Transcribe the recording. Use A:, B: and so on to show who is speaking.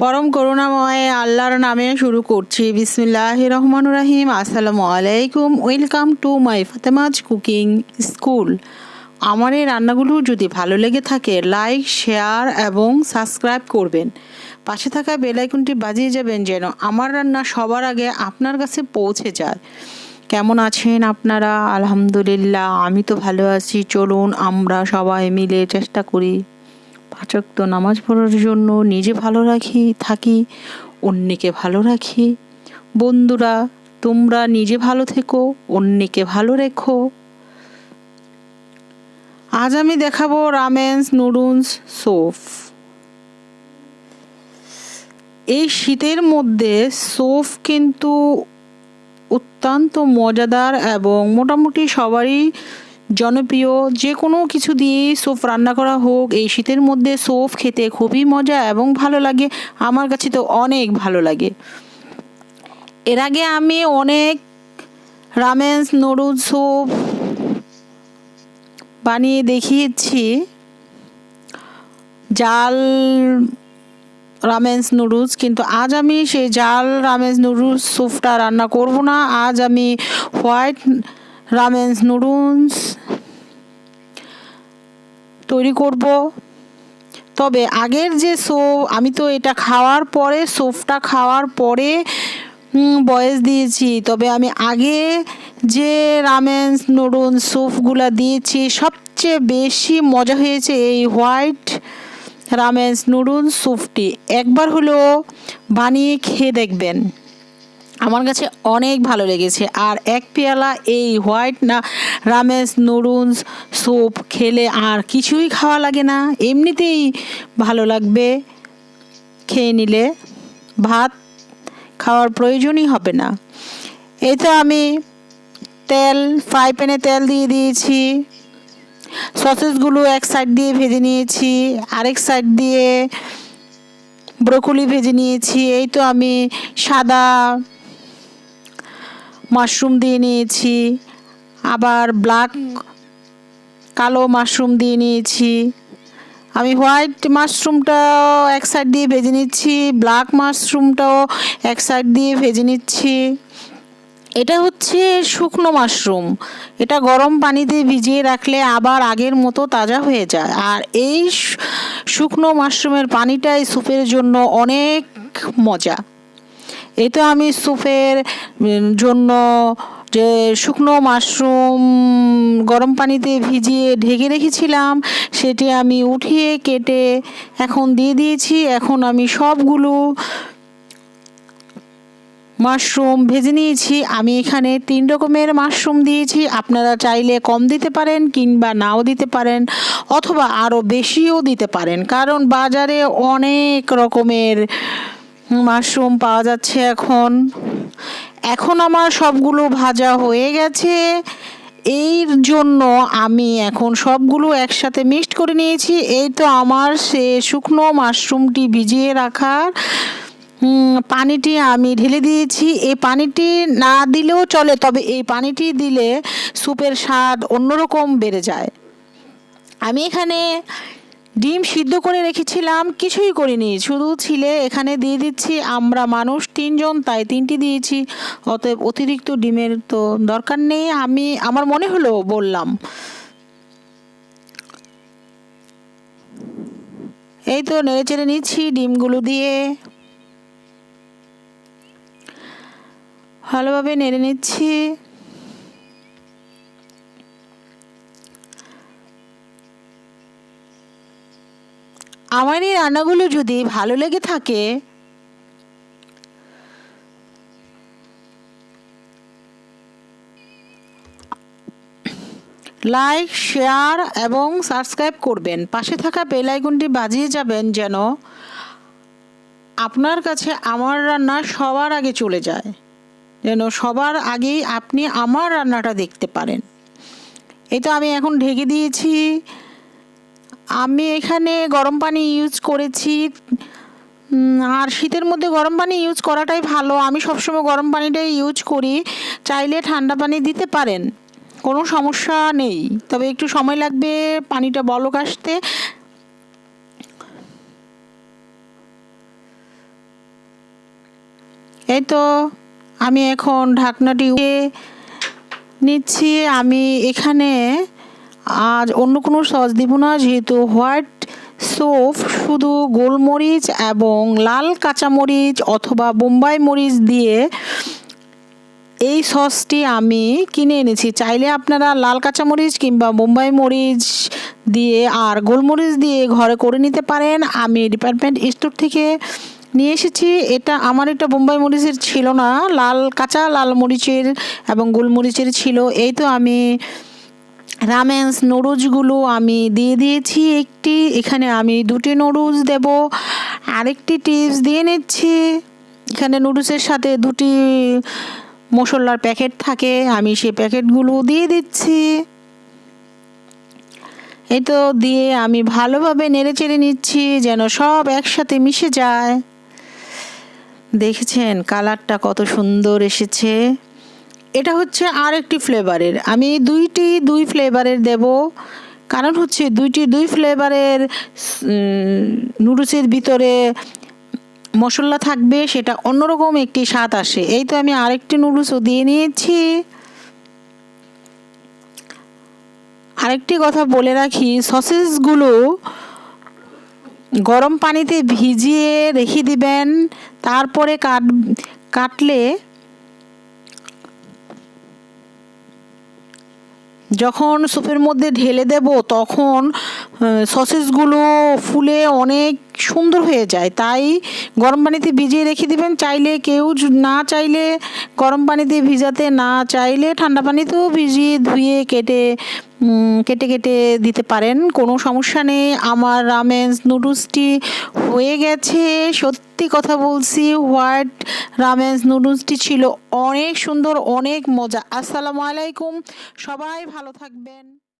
A: পরম করুণাময় আল্লাহর নামে শুরু করছি। বিসমিল্লাহির রহমানির রহিম। আসসালামু আলাইকুম। Welcome to my Fatema's cooking school. আমার এই রান্নাগুলো যদি ভালো লেগে থাকে লাইক, শেয়ার এবং সাবস্ক্রাইব করবেন। পাশে থাকা বেল আইকনটি বাজিয়ে যাবেন যেন আমার রান্না সবার আগে আপনার কাছে পৌঁছে যায়। কেমন আছেন আপনারা? আলহামদুলিল্লাহ, আমি তো ভালো আছি। চলুন আমরা সবাই মিলে চেষ্টা করি 5 ওয়াক্ত নামাজ পড়ার জন্য, নিজে ভালো থাকি, অন্যকে ভালো রাখি। বন্ধুরা, তোমরা নিজে ভালো থেকো, অন্যকে ভালো রেখো। আজ আমি দেখাবো রামেন নুডলস স্যুপ। এই শীতের মধ্যে স্যুপ কিন্তু অত্যন্ত মজাদার এবং মোটামুটি সবারই জনপ্রিয়। যে কোনো কিছু দিয়ে স্যুপ রান্না করা হোক, এই শীতের মধ্যে স্যুপ খেতে খুবই মজা এবং ভালো লাগে। আমার কাছে তো অনেক ভালো লাগে। এর আগে আমি অনেক রামেন নুডলস স্যুপ বানিয়ে দেখিয়েছি। জাল রামেন নুডলস, কিন্তু আজ আমি সেই জাল রামেন নুডলস স্যুপটা রান্না করব না। আজ আমি হোয়াইট রামেন নুডলস তৈরি করব। তবে আগের যে স্যুপ, আমি তো এটা খাওয়ার পরে, স্যুপটা খাওয়ার পরে বয়েস দিয়েছি। তবে আমি আগে যে রামেন নুডলস স্যুপগুলো দিয়েছি, সবচেয়ে বেশি মজা হয়েছে এই হোয়াইট রামেন নুডলস স্যুপটি। একবার হলেও বানিয়ে খেয়ে দেখবেন, আমার কাছে অনেক ভালো লেগেছে। আর এক পেয়ালা এই হোয়াইট রামেন নুডলস স্যুপ খেলে আর কিছুই খাওয়া লাগে না, এমনিতেই ভালো লাগবে। খেয়ে নিলে ভাত খাওয়ার প্রয়োজনই হবে না। এই তো আমি ফ্রাই প্যানে তেল দিয়ে দিয়েছি। সসেসগুলো এক সাইড দিয়ে ভেজে নিয়েছি, আরেক সাইড দিয়ে ব্রোকলি ভেজে নিয়েছি। এই তো আমি সাদা মাশরুম দিয়ে নিয়েছি, আবার কালো মাশরুম দিয়ে নিয়েছি। আমি হোয়াইট মাশরুমটাও এক সাইড দিয়ে ভেজে নিচ্ছি, ব্ল্যাক মাশরুমটাও এক সাইড দিয়ে ভেজে নিচ্ছি। এটা হচ্ছে শুকনো মাশরুম, এটা গরম পানিতে ভিজিয়ে রাখলে আবার আগের মতো তাজা হয়ে যায়। আর এই শুকনো মাশরুমের পানিটাই স্যুপের জন্য অনেক মজা। এই তো আমি স্যুপের জন্য যে শুকনো মাশরুম গরম পানিতে ভিজিয়ে ঢেকে রেখেছিলাম, সেটি আমি উঠিয়ে কেটে এখন দিয়ে দিয়েছি। এখন আমি সবগুলো মাশরুম ভেজে নিয়েছি। আমি এখানে 3 রকমের মাশরুম দিয়েছি। আপনারা চাইলে কম দিতে পারেন কিংবা নাও দিতে পারেন, অথবা আরও বেশিও দিতে পারেন, কারণ বাজারে অনেক রকমের মাশরুম পাওয়া যাচ্ছে এখন আমার সবগুলো ভাজা হয়ে গেছে। এর জন্য আমি এখন সবগুলো একসাথে মিক্সড করে নিয়েছি। এই তো আমার সে শুকনো মাশরুমটি ভিজিয়ে রাখার পানিটি আমি ঢেলে দিয়েছি। এই পানিটি না দিলেও চলে, তবে এই পানিটি দিলে স্যুপের স্বাদ অন্যরকম বেড়ে যায়। আমি এখানে ডিম সিদ্ধ করে রেখেছিলাম, কিছুই করিনি, শুধু ছিলে এখানে দিয়ে দিচ্ছি। আমরা মানুষ 3 জন, তাই 3টি দিয়েছি, অতএব অতিরিক্ত ডিমের তো দরকার নেই। আমার মনে হলো বললাম। এই তো নেড়ে চেড়ে নিচ্ছি ডিমগুলো দিয়ে, ভালোভাবে নেড়ে নিচ্ছি। আমার এই রান্নাগুলো যদি ভালো লেগে থাকে লাইক, শেয়ার এবং সাবস্ক্রাইব করবেন। পাশে থাকা বেল আইকনটি বাজিয়ে যাবেন যেন আপনার কাছে আমার রান্না সবার আগে চলে যায়, যেন সবার আগেই আপনি আমার রান্নাটা দেখতে পারেন। এই তো আমি এখন ঢেকে দিয়েছি। আমি এখানে গরম পানি ইউজ করেছি, আর শীতের মধ্যে গরম পানি ইউজ করাটাই ভালো। আমি সবসময় গরম পানিটাই ইউজ করি, চাইলে ঠান্ডা পানি দিতে পারেন, কোনো সমস্যা নেই, তবে একটু সময় লাগবে পানিটা বলক আসতে। এই তো আমি এখন ঢাকনাটি উঠিয়ে নিচ্ছি। আমি এখানে আজ অন্য কোনো সস দিব না, যেহেতু হোয়াইট সৌফ শুধু গোলমরিচ এবং লাল কাঁচামরিচ অথবা বোম্বাই মরিচ দিয়ে এই সসটি আমি কিনে এনেছি। চাইলে আপনারা লাল কাঁচামরিচ কিংবা বোম্বাই মরিচ দিয়ে আর গোলমরিচ দিয়ে ঘরে করে নিতে পারেন। আমি ডিপার্টমেন্ট স্টোর থেকে নিয়ে এসেছি। এটা বোম্বাই মরিচের ছিল না, কাঁচা লাল মরিচের এবং গোলমরিচের ছিল। এই তো আমি রামেন্স নুডলসগুলো আমি দিয়ে দিয়েছি এখানে আমি 2টি নুডলস দেব। আরেকটি টিপস দিয়ে নিচ্ছি, এখানে নুডলসের সাথে 2টি মশলার প্যাকেট থাকে, আমি সেই প্যাকেটগুলো দিয়ে দিচ্ছি। এই তো দিয়ে আমি ভালোভাবে নেড়েচেড়ে নিচ্ছি যেন সব একসাথে মিশে যায়। দেখেছেন কালারটা কত সুন্দর এসেছে। এটা হচ্ছে আর একটি ফ্লেভারের, আমি দুই ফ্লেভারের দেব, কারণ হচ্ছে দুই ফ্লেভারের নুডলসের ভিতরে মশলা থাকবে, সেটা অন্যরকম একটি স্বাদ আসে। এই তো আমি আরেকটি নুডলসও দিয়ে নিয়েছি। আরেকটি কথা বলে রাখি, সসেসগুলো গরম পানিতে ভিজিয়ে রেখে দিবেন, তারপরে কাটলে যখন স্যুপের মধ্যে ঢেলে দেব তখন সসেসগুলো ফুলে অনেক সুন্দর হয়ে যায়। তাই গরম পানিতে ভিজিয়ে রেখে দিবেন। চাইলে কেউ না চাইলে গরম পানিতে ভিজাতে না চাইলে ঠান্ডা পানিতেও ভিজিয়ে ধুয়ে কেটে কেটে দিতে পারেন, কোনো সমস্যা নেই। আমার রামেন নুডলসটি হয়ে গেছে। সত্যি কথা বলছি, হোয়াইট রামেন নুডলসটি ছিল অনেক সুন্দর, অনেক মজা। আসসালামু আলাইকুম, সবাই ভালো থাকবেন।